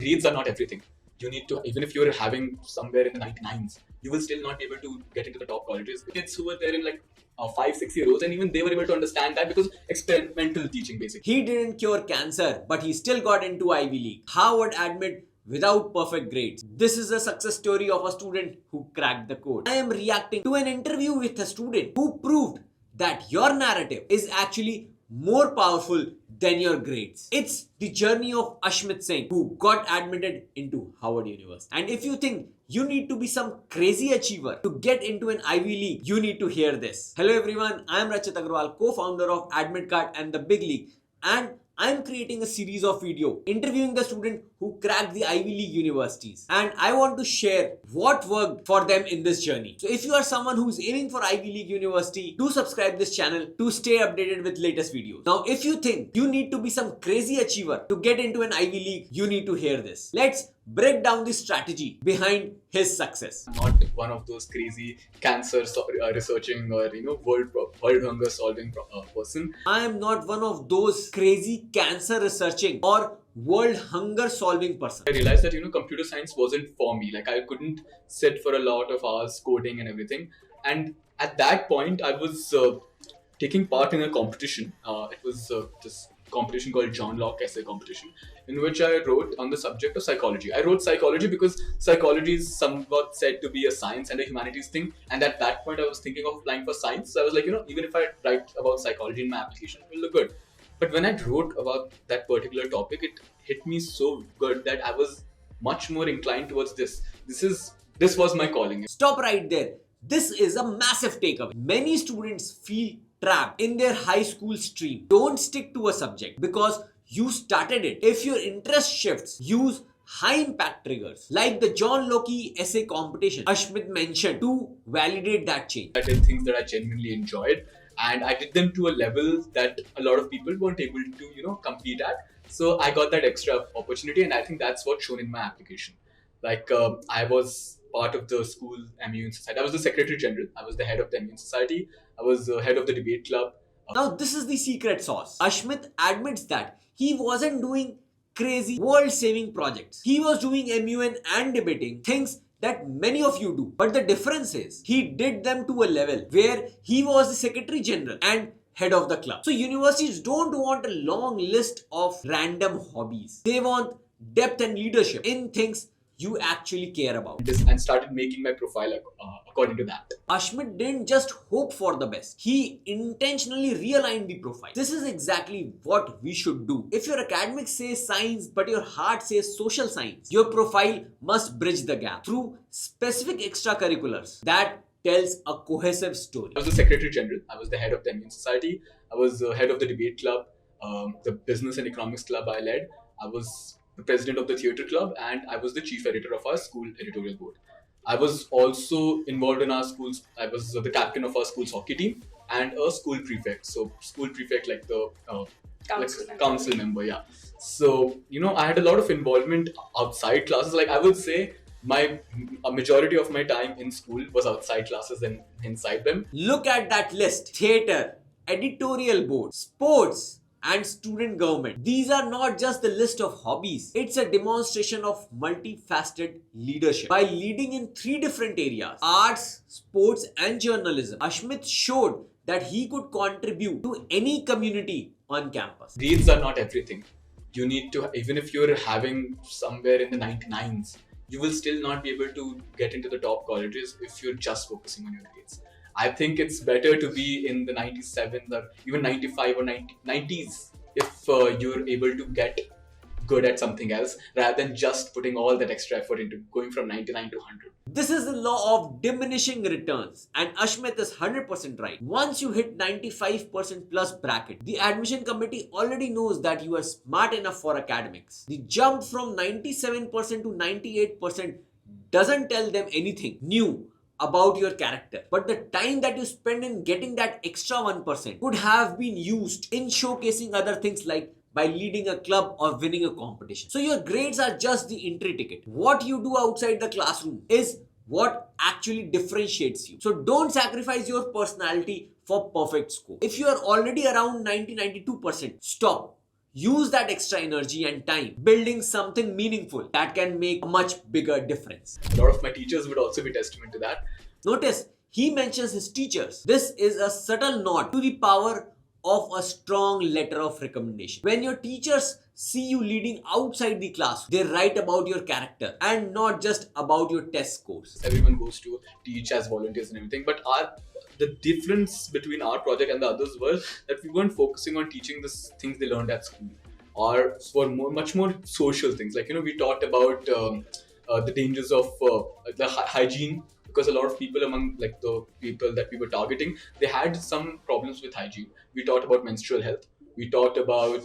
Grades are not everything. You need to, even if you're having somewhere in the 99s, you will still not be able to get into the top colleges. Kids who were there in like 5, 6 years old, and even they were able to understand that because experimental teaching basically. He didn't cure cancer, but he still got into Ivy League. Harvard admit without perfect grades. This is a success story of a student who cracked the code. I am reacting to an interview with a student who proved that your narrative is actually more powerful than your grades. It's the journey of Ashmit Singh, who got admitted into Harvard University. And if you think you need to be some crazy achiever to get into an Ivy League, you need to hear this. Hello everyone, I am Rachit Agarwal, co-founder of Admit Card and the Big League, and I am creating a series of video interviewing the student who cracked the Ivy League universities, and I want to share what worked for them in this journey. So if you are someone who is aiming for Ivy League university, do subscribe this channel to stay updated with latest videos. Now if you think you need to be some crazy achiever to get into an Ivy League, you need to hear this. Let's break down the strategy behind his success. Not one of those crazy cancer researching or world hunger solving person. I am not one of those crazy cancer researching or world hunger solving person. I realized that computer science wasn't for me. Like I couldn't sit for a lot of hours coding and everything. And at that point, I was taking part in a competition. It was this competition called John Locke essay competition, in which I wrote on the subject of psychology. I wrote psychology because psychology is somewhat said to be a science and a humanities thing. And at that point, I was thinking of applying for science. So I was like, even if I write about psychology in my application, it will look good. But when I wrote about that particular topic, it hit me so good that I was much more inclined towards this. This was my calling. Stop right there. This is a massive takeaway. Many students feel trapped in their high school stream. Don't stick to a subject because you started it. If your interest shifts, use high impact triggers like the John Locke essay competition Ashmit mentioned to validate that change. I did things that I genuinely enjoyed, and I did them to a level that a lot of people weren't able to compete at. So I got that extra opportunity, and I think that's what's shown in my application. Like I was part of the school immune society. I was the secretary general. I was the head of the immune society. I was the head of the debate club. Now this is the secret sauce. Ashmit admits that he wasn't doing crazy world-saving projects. He was doing MUN and debating, things that many of you do. But the difference is he did them to a level where he was the secretary general and head of the club. So universities don't want a long list of random hobbies. They want depth and leadership in things you actually care about. And started making my profile according to that. Ashmit didn't just hope for the best. He intentionally realigned the profile. This is exactly what we should do. If your academics say science but your heart says social science, your profile must bridge the gap through specific extracurriculars that tells a cohesive story. I was the secretary general. I was the head of the immune society. I was the head of the debate club, the business and economics club I led. I was the president of the theatre club, and I was the chief editor of our school editorial board. I was also involved in our schools. I was the captain of our school's hockey team and a school prefect. So school prefect, like the council member, yeah. So I had a lot of involvement outside classes. Like I would say, a majority of my time in school was outside classes than inside them. Look at that list: theatre, editorial board, sports, and student government. These are not just the list of hobbies. It's a demonstration of multifaceted leadership. By leading in 3 different areas, arts, sports, and journalism, Ashmit showed that he could contribute to any community on campus. Grades are not everything. You need to, even if you're having somewhere in the 99s, you will still not be able to get into the top colleges if you're just focusing on your grades. I think it's better to be in the 97s or even 95 or 90s if you're able to get good at something else rather than just putting all that extra effort into going from 99 to 100. This is the law of diminishing returns, and Ashmit is 100% right. Once you hit 95% plus bracket, the admission committee already knows that you are smart enough for academics. The jump from 97% to 98% doesn't tell them anything new about your character, but the time that you spend in getting that extra 1% could have been used in showcasing other things, like by leading a club or winning a competition. So your grades are just the entry ticket. What you do outside the classroom is what actually differentiates you. So don't sacrifice your personality for perfect score. If you are already around 90-92%, stop. Use that extra energy and time building something meaningful that can make a much bigger difference. A lot of my teachers would also be testament to that. Notice he mentions his teachers. This is a subtle nod to the power of a strong letter of recommendation. When your teachers see you leading outside the class, they write about your character and not just about your test scores. Everyone goes to teach as volunteers and everything, but the difference between our project and the others was that we weren't focusing on teaching the things they learned at school, or for much more social things. Like, we talked about the dangers of the hygiene, because a lot of people among like the people that we were targeting, they had some problems with hygiene. We talked about menstrual health. We talked about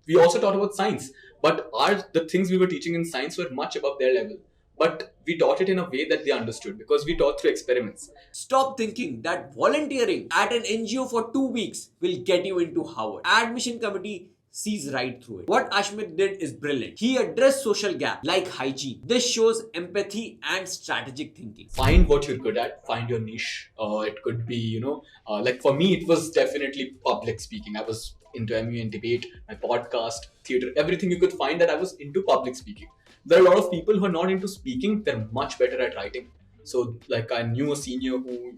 we also talked about science, but the things we were teaching in science were much above their level. But we taught it in a way that they understood, because we taught through experiments. Stop thinking that volunteering at an NGO for 2 weeks will get you into Harvard. Admission committee sees right through it. What Ashmit did is brilliant. He addressed social gaps like hygiene. This shows empathy and strategic thinking. Find what you're good at, find your niche. It could be, like for me, it was definitely public speaking. I was into MU and debate, my podcast, theater, everything you could find that I was into public speaking. There are a lot of people who are not into speaking, they're much better at writing. So, like, I knew a senior who,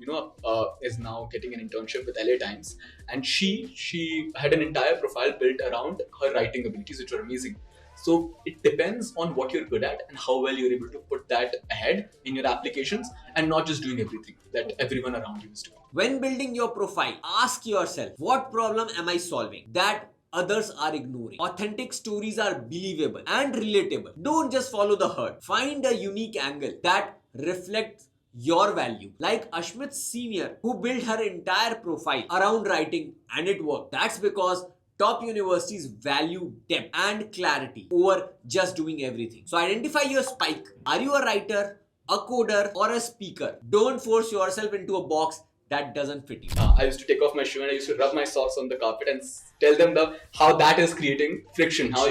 is now getting an internship with LA Times, and she had an entire profile built around her writing abilities, which are amazing. So it depends on what you're good at and how well you're able to put that ahead in your applications, and not just doing everything that everyone around you is doing. When building your profile, ask yourself, what problem am I solving that others are ignoring? Authentic stories are believable and relatable. Don't just follow the herd. Find a unique angle that reflects your value. Like Ashmit's senior, who built her entire profile around writing, and it worked. That's because top universities value depth and clarity over just doing everything. So identify your spike. Are you a writer, a coder, or a speaker? Don't force yourself into a box that doesn't fit you. I used to take off my shoe and I used to rub my socks on the carpet and tell them how that is creating friction. How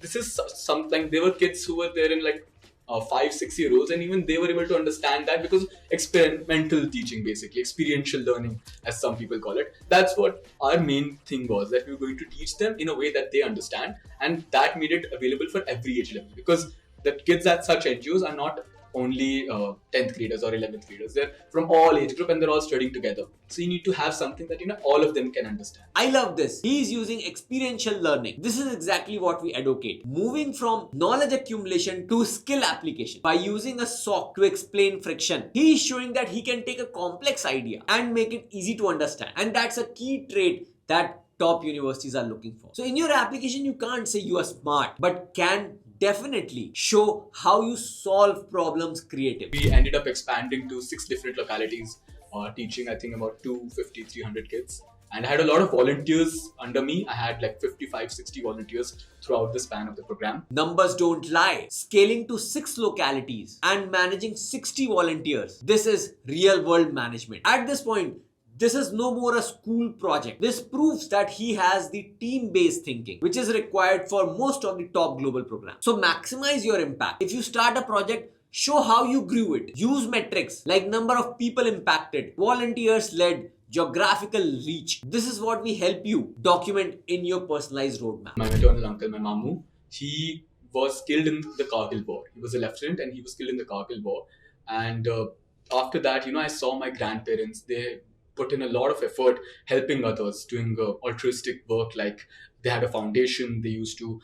this is something. There were kids who were there in like 5-6 year olds, and even they were able to understand that because experimental teaching, basically experiential learning, as some people call it. That's what our main thing was, that we were going to teach them in a way that they understand, and that made it available for every age level, because the kids at such NGOs are not only 10th graders or 11th graders. They're from all age group and they're all studying together. So you need to have something that all of them can understand. I love this. He's using experiential learning. This is exactly what we advocate. Moving from knowledge accumulation to skill application. By using a sock to explain friction, he is showing that he can take a complex idea and make it easy to understand. And that's a key trait that top universities are looking for. So in your application, you can't say you are smart, but can definitely show how you solve problems creatively. We ended up expanding to 6 different localities, teaching I think about 250-300 kids. And I had a lot of volunteers under me. I had like 55-60 volunteers throughout the span of the program. Numbers don't lie. Scaling to 6 localities and managing 60 volunteers. This is real world management. At this point, this is no more a school project. This proves that he has the team-based thinking, which is required for most of the top global programs. So maximize your impact. If you start a project, show how you grew it. Use metrics like number of people impacted, volunteers led, geographical reach. This is what we help you document in your personalized roadmap. My maternal uncle, my mamu, he was killed in the Kargil war. He was a lieutenant and he was killed in the Kargil war. And after that, I saw my grandparents. They put in a lot of effort helping others, doing altruistic work. Like they had a foundation, they used to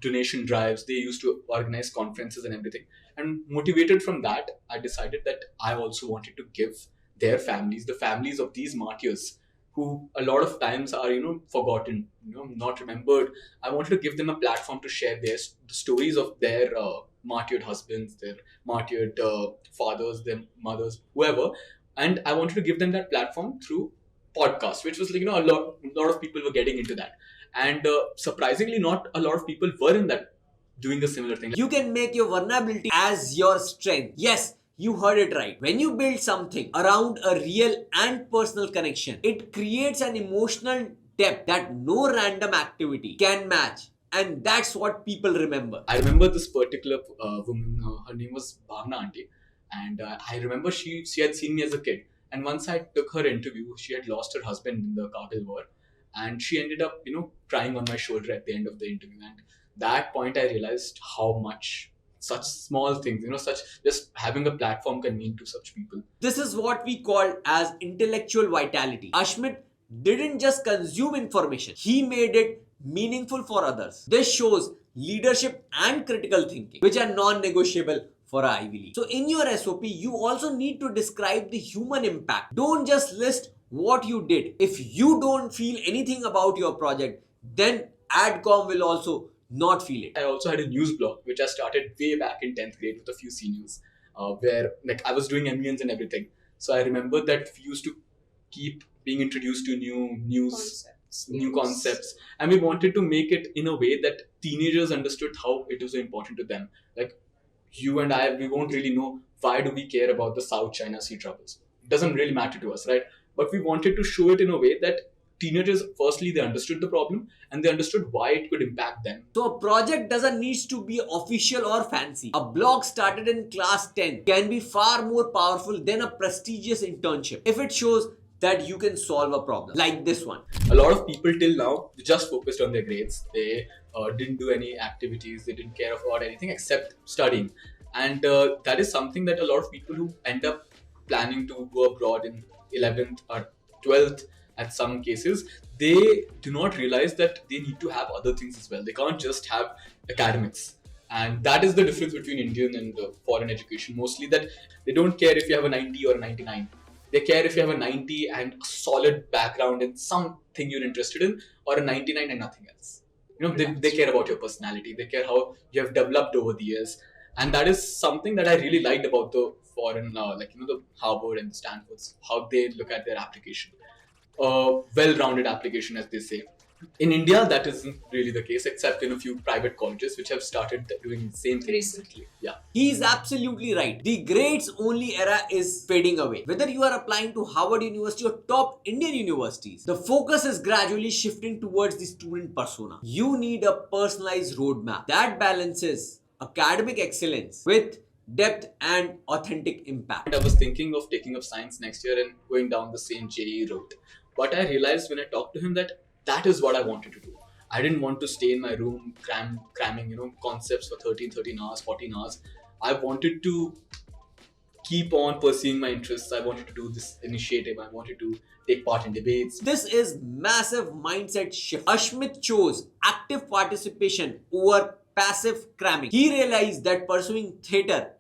donation drives, they used to organize conferences and everything. And motivated from that, I decided that I also wanted to give their families, the families of these martyrs, who a lot of times are forgotten, not remembered. I wanted to give them a platform to share the stories of their martyred husbands, their martyred fathers, their mothers, whoever. And I wanted to give them that platform through podcast, which was like, a lot of people were getting into that. And surprisingly, not a lot of people were in that, doing a similar thing. You can make your vulnerability as your strength. Yes, you heard it right. When you build something around a real and personal connection, it creates an emotional depth that no random activity can match. And that's what people remember. I remember this particular woman, her name was Bhavna Auntie. And I remember she had seen me as a kid. And once I took her interview, she had lost her husband in the Kargil war. and she ended up, crying on my shoulder at the end of the interview. And that point, I realized how much such small things, such just having a platform can mean to such people. This is what we call as intellectual vitality. Ashmit didn't just consume information, he made it meaningful for others. This shows leadership and critical thinking, which are non-negotiable for Ivy League. So in your SOP, you also need to describe the human impact. Don't just list what you did. If you don't feel anything about your project, then AdCom will also not feel it. I also had a news blog which I started way back in 10th grade with a few seniors, where I was doing ambience and everything. So I remember that we used to keep being introduced to new concepts, and we wanted to make it in a way that teenagers understood how it was important to them. Like you and I, we won't really know why do we care about the South China Sea troubles. It doesn't really matter to us, right? But we wanted to show it in a way that teenagers, firstly, they understood the problem and they understood why it could impact them. So a project doesn't need to be official or fancy. A blog started in class 10 can be far more powerful than a prestigious internship if it shows that you can solve a problem like this one. A lot of people till now just focused on their grades. They didn't do any activities. They didn't care about anything except studying. And that is something that a lot of people who end up planning to go abroad in 11th or 12th, at some cases, they do not realize that they need to have other things as well. They can't just have academics. And that is the difference between Indian and foreign education. Mostly that they don't care if you have a 90 or a 99. They care if you have a 90 and a solid background in something you're interested in, or a 99 and nothing else. They care about your personality. They care how you have developed over the years. And that is something that I really liked about the foreign, the Harvard and the Stanfords, how they look at their application. Well-rounded application, as they say. In India, that isn't really the case, except in a few private colleges which have started doing the same thing recently. Yeah. He is absolutely right. The grades only era is fading away. Whether you are applying to Harvard University or top Indian universities, the focus is gradually shifting towards the student persona. You need a personalized roadmap that balances academic excellence with depth and authentic impact. I was thinking of taking up science next year and going down the same JEE route. But I realized when I talked to him that is what I wanted to do. I didn't want to stay in my room cramming, concepts for 13 hours, 14 hours. I wanted to keep on pursuing my interests. I wanted to do this initiative. I wanted to take part in debates. This is massive mindset shift. Ashmit chose active participation over passive cramming. He realized that pursuing theatre,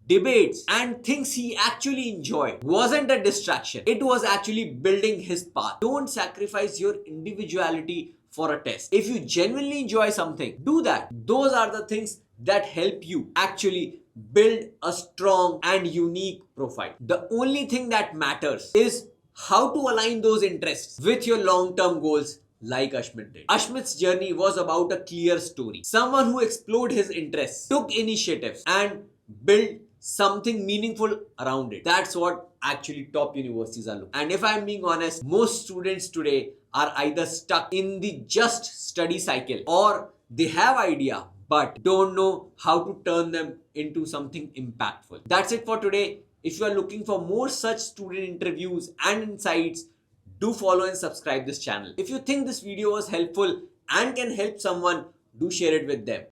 debates, and things he actually enjoyed wasn't a distraction. It was actually building his path. Don't sacrifice your individuality for a test. If you genuinely enjoy something, do that. Those are the things that help you actually build a strong and unique profile. The only thing that matters is how to align those interests with your long-term goals, like Ashmit did. Ashmit's journey was about a clear story. Someone who explored his interests, took initiatives, and built something meaningful around it. That's what actually top universities are looking. And if I'm being honest, most students today are either stuck in the just study cycle, or they have idea but don't know how to turn them into something impactful. That's it for today. If you are looking for more such student interviews and insights, do follow and subscribe this channel. If you think this video was helpful and can help someone, do share it with them.